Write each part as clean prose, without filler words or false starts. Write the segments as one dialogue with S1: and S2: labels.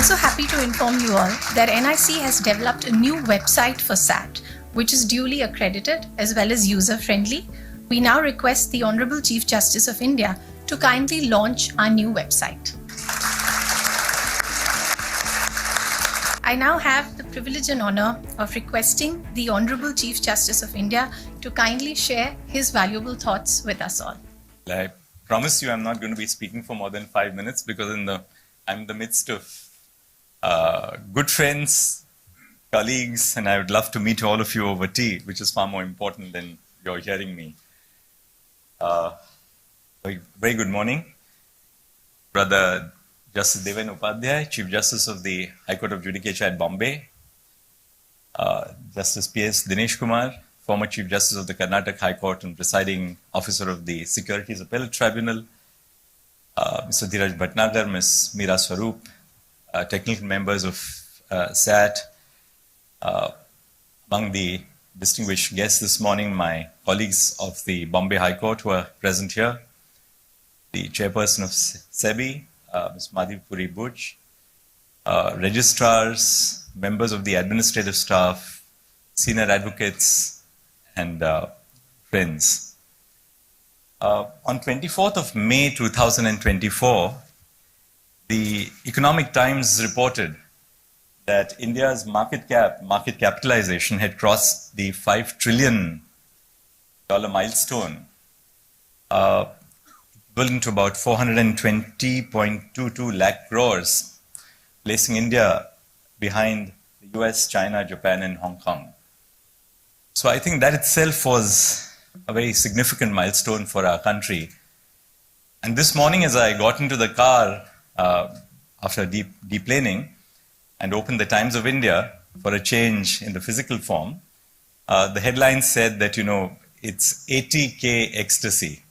S1: also happy to inform you all that NIC has developed a new website for SAT, which is duly accredited as well as user-friendly. We now request the Honorable Chief Justice of India to kindly launch our new website. I now have the privilege and honor of requesting the Honorable Chief Justice of India to kindly share his valuable thoughts with us all.
S2: I promise you I'm not going to be speaking for more than 5 minutes because I'm in the midst of good friends, colleagues, and I would love to meet all of you over tea, which is far more important than you're hearing me. Very good morning. Brother Justice Deven Upadhyay, Chief Justice of the High Court of Judicature at Bombay, Justice P.S. Dinesh Kumar, former Chief Justice of the Karnataka High Court and presiding officer of the Securities Appellate Tribunal, Mr. Dheeraj Bhatnagar, Ms. Meera Swaroop, technical members of SAT, among the distinguished guests this morning, my colleagues of the Bombay High Court who are present here, the chairperson of SEBI, Ms. Madhavi Puri Buch, registrars, members of the administrative staff, senior advocates, and friends. On 24th of May 2024, the Economic Times reported that India's market capitalization had crossed the $5 trillion milestone, equivalent to about 420.22 lakh crores, placing India behind the US, China, Japan, and Hong Kong. So I think that itself was a very significant milestone for our country. And this morning, as I got into the car after deplaning and opened the Times of India for a change in the physical form, the headline said that, it's 80K ecstasy.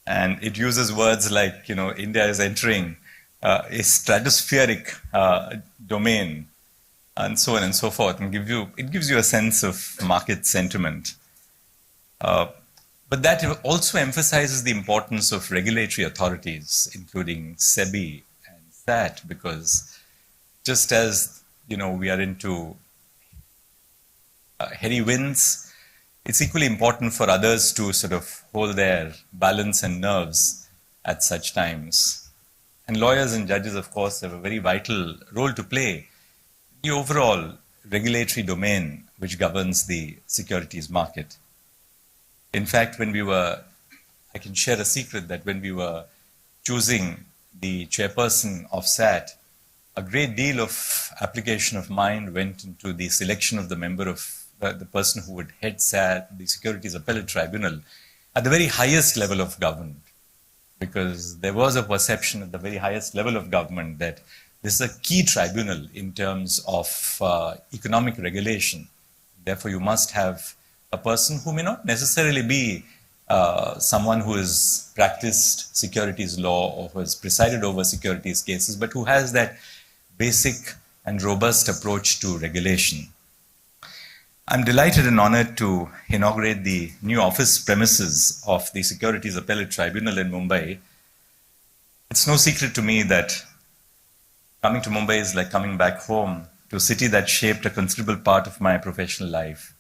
S2: And it uses words like, India is entering a stratospheric domain, and so on and so forth, and it gives you a sense of market sentiment. But that also emphasizes the importance of regulatory authorities, including SEBI and SAT, because just as we are into heady winds, it's equally important for others to sort of hold their balance and nerves at such times. And lawyers and judges, of course, have a very vital role to play in the overall regulatory domain which governs the securities market. In fact, I can share a secret that when we were choosing the chairperson of SAT, a great deal of application of mind went into the selection of the member of the person who would head SAT, the Securities Appellate Tribunal, at the very highest level of government. Because there was a perception at the very highest level of government that this is a key tribunal in terms of economic regulation. Therefore, you must have a person who may not necessarily be someone who has practiced securities law or who has presided over securities cases, but who has that basic and robust approach to regulation. I'm delighted and honored to inaugurate the new office premises of the Securities Appellate Tribunal in Mumbai. It's no secret to me that coming to Mumbai is like coming back home to a city that shaped a considerable part of my professional life.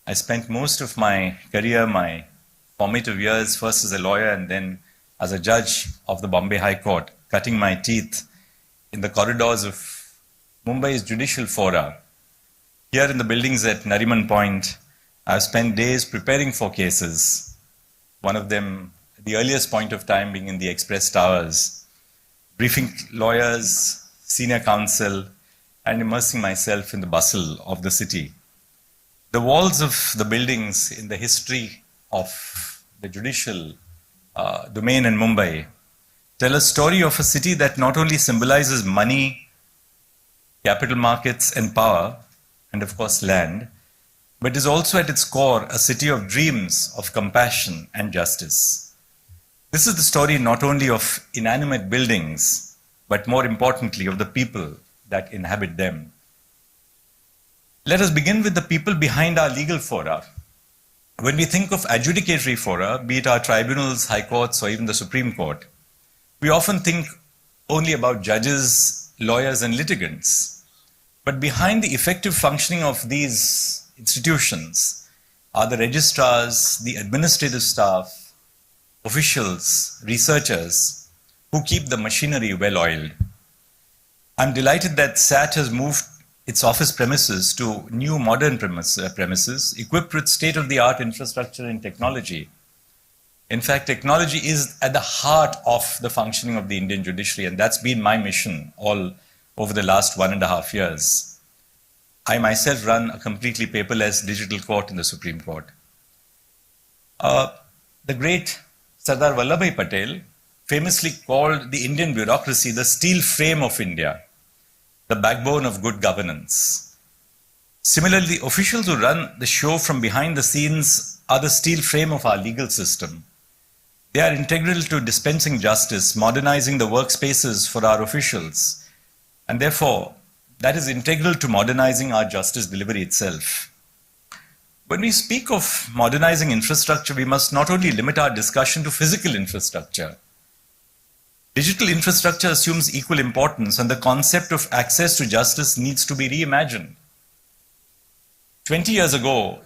S2: I spent most of my career, my formative years, first as a lawyer and then as a judge of the Bombay High Court, cutting my teeth in the corridors of Mumbai's judicial fora. Here in the buildings at Nariman Point, I've spent days preparing for cases, one of them at the earliest point of time being in the Express Towers, briefing lawyers, senior counsel, and immersing myself in the bustle of the city. The walls of the buildings in the history of the judicial domain in Mumbai tell a story of a city that not only symbolizes money, capital markets, and power, and of course land, but is also at its core a city of dreams, of compassion and justice. This is the story not only of inanimate buildings, but more importantly of the people that inhabit them. Let us begin with the people behind our legal fora. When we think of adjudicatory fora, be it our tribunals, high courts, or even the Supreme Court, we often think only about judges lawyers and litigants. But behind the effective functioning of these institutions are the registrars, the administrative staff, officials, researchers who keep the machinery well-oiled. I'm delighted that SAT has moved its office premises to new modern premises equipped with state-of-the-art infrastructure and technology. In fact, technology is at the heart of the functioning of the Indian judiciary, and that's been my mission all over the last 1.5 years. I myself run a completely paperless digital court in the Supreme Court. The great Sardar Vallabhbhai Patel famously called the Indian bureaucracy the steel frame of India, the backbone of good governance. Similarly, officials who run the show from behind the scenes are the steel frame of our legal system. They are integral to dispensing justice, modernizing the workspaces for our officials, and therefore, that is integral to modernizing our justice delivery itself. When we speak of modernizing infrastructure, we must not only limit our discussion to physical infrastructure. Digital infrastructure assumes equal importance, and the concept of access to justice needs to be reimagined. 20 years ago,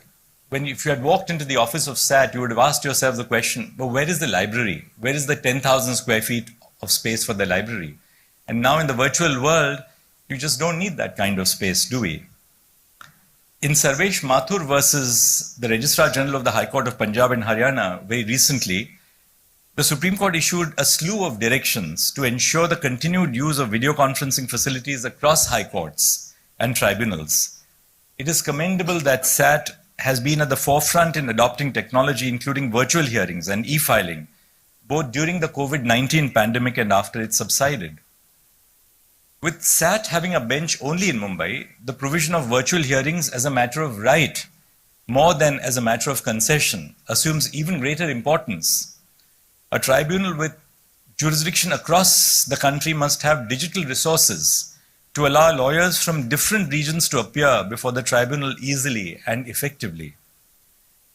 S2: if you had walked into the office of SAT, you would have asked yourself the question, but where is the library? Where is the 10,000 square feet of space for the library? And now in the virtual world, you just don't need that kind of space, do we? In Sarvesh Mathur versus the Registrar General of the High Court of Punjab and Haryana very recently, the Supreme Court issued a slew of directions to ensure the continued use of video conferencing facilities across high courts and tribunals. It is commendable that SAT has been at the forefront in adopting technology, including virtual hearings and e-filing, both during the COVID-19 pandemic and after it subsided. With SAT having a bench only in Mumbai, the provision of virtual hearings as a matter of right, more than as a matter of concession, assumes even greater importance. A tribunal with jurisdiction across the country must have digital resources to allow lawyers from different regions to appear before the tribunal easily and effectively.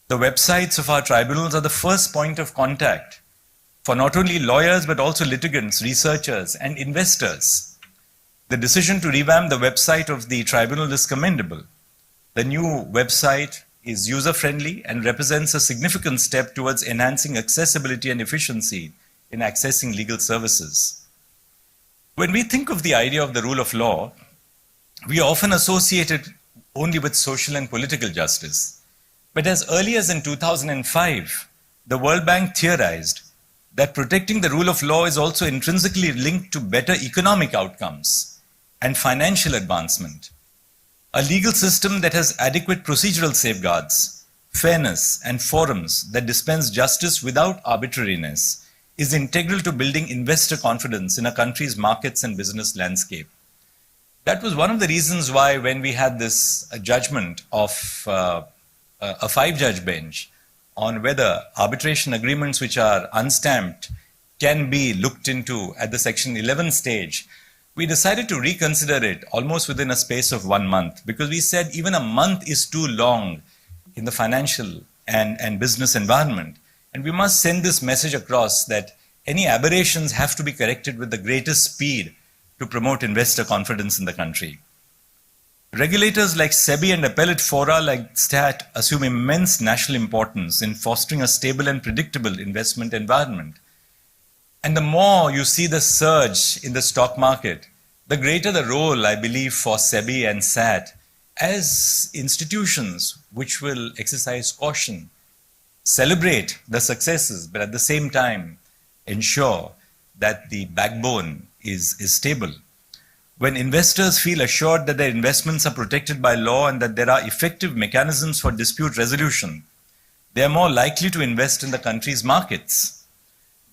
S2: The websites of our tribunals are the first point of contact for not only lawyers but also litigants, researchers, and investors. The decision to revamp the website of the tribunal is commendable. The new website is user-friendly and represents a significant step towards enhancing accessibility and efficiency in accessing legal services. When we think of the idea of the rule of law, we often associate it only with social and political justice. But as early as in 2005, the World Bank theorized that protecting the rule of law is also intrinsically linked to better economic outcomes and financial advancement. A legal system that has adequate procedural safeguards, fairness, and forums that dispense justice without arbitrariness is integral to building investor confidence in a country's markets and business landscape. That was one of the reasons why when we had this judgment of a 5-judge bench on whether arbitration agreements which are unstamped can be looked into at the Section 11 stage, we decided to reconsider it almost within a space of 1 month, because we said even a month is too long in the financial and business environment. And we must send this message across that any aberrations have to be corrected with the greatest speed to promote investor confidence in the country. Regulators like SEBI and appellate fora like STAT assume immense national importance in fostering a stable and predictable investment environment. And the more you see the surge in the stock market, the greater the role, I believe, for SEBI and SAT as institutions which will exercise caution, celebrate the successes, but at the same time ensure that the backbone is stable. When investors feel assured that their investments are protected by law and that there are effective mechanisms for dispute resolution, they are more likely to invest in the country's markets.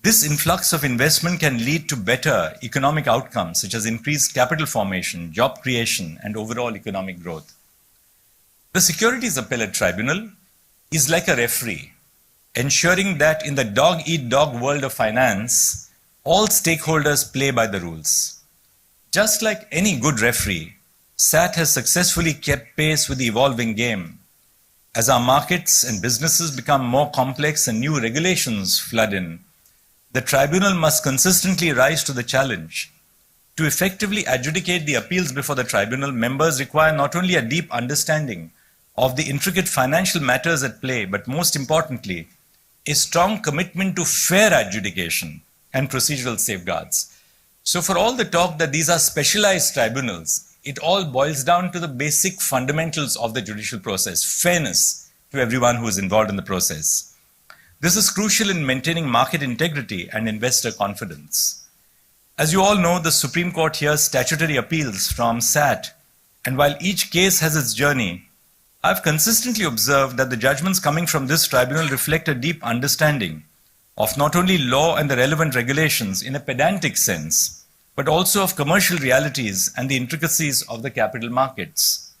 S2: This influx of investment can lead to better economic outcomes, such as increased capital formation, job creation, and overall economic growth. The Securities Appellate Tribunal is like a referee, ensuring that in the dog-eat-dog world of finance, all stakeholders play by the rules. Just like any good referee, SAT has successfully kept pace with the evolving game. As our markets and businesses become more complex and new regulations flood in, the tribunal must consistently rise to the challenge. To effectively adjudicate the appeals before the tribunal, members require not only a deep understanding of the intricate financial matters at play, but most importantly, a strong commitment to fair adjudication and procedural safeguards. So for all the talk that these are specialized tribunals, it all boils down to the basic fundamentals of the judicial process, fairness to everyone who is involved in the process. This is crucial in maintaining market integrity and investor confidence. As you all know, the Supreme Court hears statutory appeals from SAT, and while each case has its journey, I've consistently observed that the judgments coming from this tribunal reflect a deep understanding of not only law and the relevant regulations in a pedantic sense, but also of commercial realities and the intricacies of the capital markets.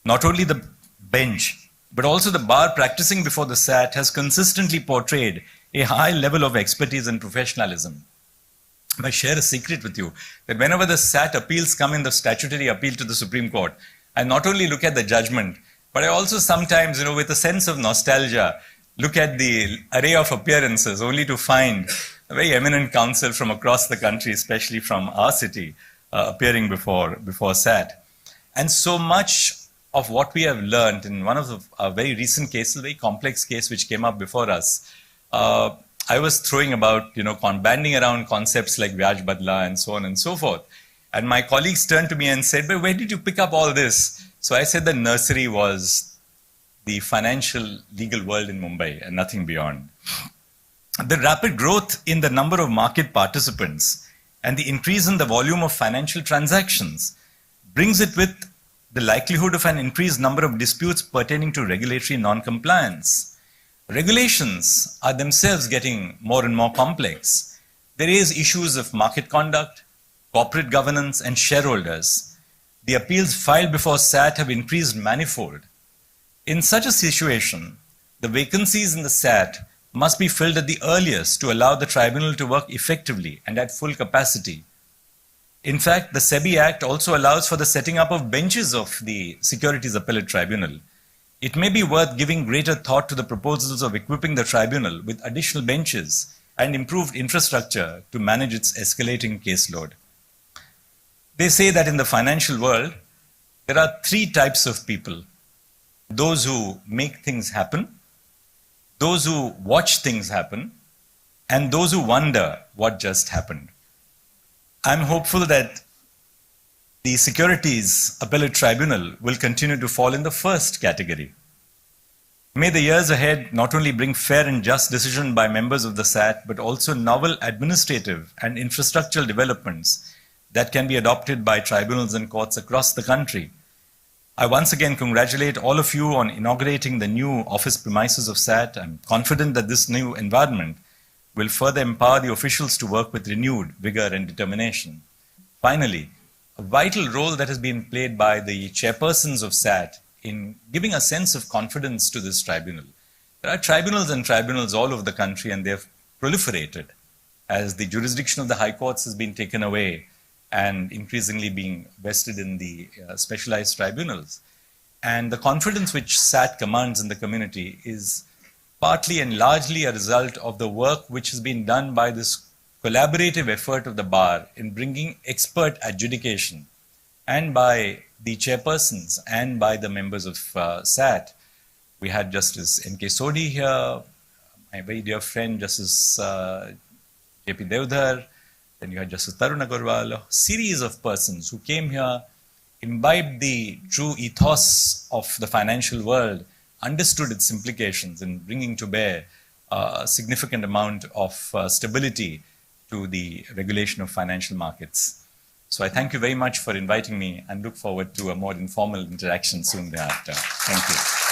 S2: Not only the bench, but also the bar practicing before the SAT has consistently portrayed a high level of expertise and professionalism. I share a secret with you that whenever the SAT appeals come in the statutory appeal to the Supreme Court, I not only look at the judgment, but I also sometimes, with a sense of nostalgia, look at the array of appearances only to find a very eminent counsel from across the country, especially from our city, appearing before SAT. And so much of what we have learned in one of a very recent cases, a very complex case which came up before us, I was throwing about, banding around concepts like Vyaj Badla and so on and so forth. And my colleagues turned to me and said, "But where did you pick up all this?" So I said the nursery was the financial legal world in Mumbai and nothing beyond. The rapid growth in the number of market participants and the increase in the volume of financial transactions brings it with the likelihood of an increased number of disputes pertaining to regulatory non-compliance. Regulations are themselves getting more and more complex. There is issues of market conduct, corporate governance, and shareholders. The appeals filed before SAT have increased manifold. In such a situation, the vacancies in the SAT must be filled at the earliest to allow the tribunal to work effectively and at full capacity. In fact, the SEBI Act also allows for the setting up of benches of the Securities Appellate Tribunal. It may be worth giving greater thought to the proposals of equipping the tribunal with additional benches and improved infrastructure to manage its escalating caseload. They say that in the financial world, there are three types of people: those who make things happen, those who watch things happen, and those who wonder what just happened. I'm hopeful that the Securities Appellate Tribunal will continue to fall in the first category. May the years ahead not only bring fair and just decision by members of the SAT, but also novel administrative and infrastructural developments that can be adopted by tribunals and courts across the country. I once again congratulate all of you on inaugurating the new office premises of SAT. I'm confident that this new environment will further empower the officials to work with renewed vigor and determination. Finally, a vital role that has been played by the chairpersons of SAT in giving a sense of confidence to this tribunal. There are tribunals and tribunals all over the country, and they've proliferated as the jurisdiction of the high courts has been taken away and increasingly being vested in the specialized tribunals. And the confidence which SAT commands in the community is partly and largely a result of the work which has been done by this collaborative effort of the bar in bringing expert adjudication, and by the chairpersons and by the members of SAT. We had Justice N.K. Sodhi here, my very dear friend Justice J.P. Devdhar, then you had Justice Tarun Agarwal, a series of persons who came here, imbibed the true ethos of the financial world, understood its implications in bringing to bear a significant amount of stability to the regulation of financial markets. So I thank you very much for inviting me and look forward to a more informal interaction soon thereafter. Thank you.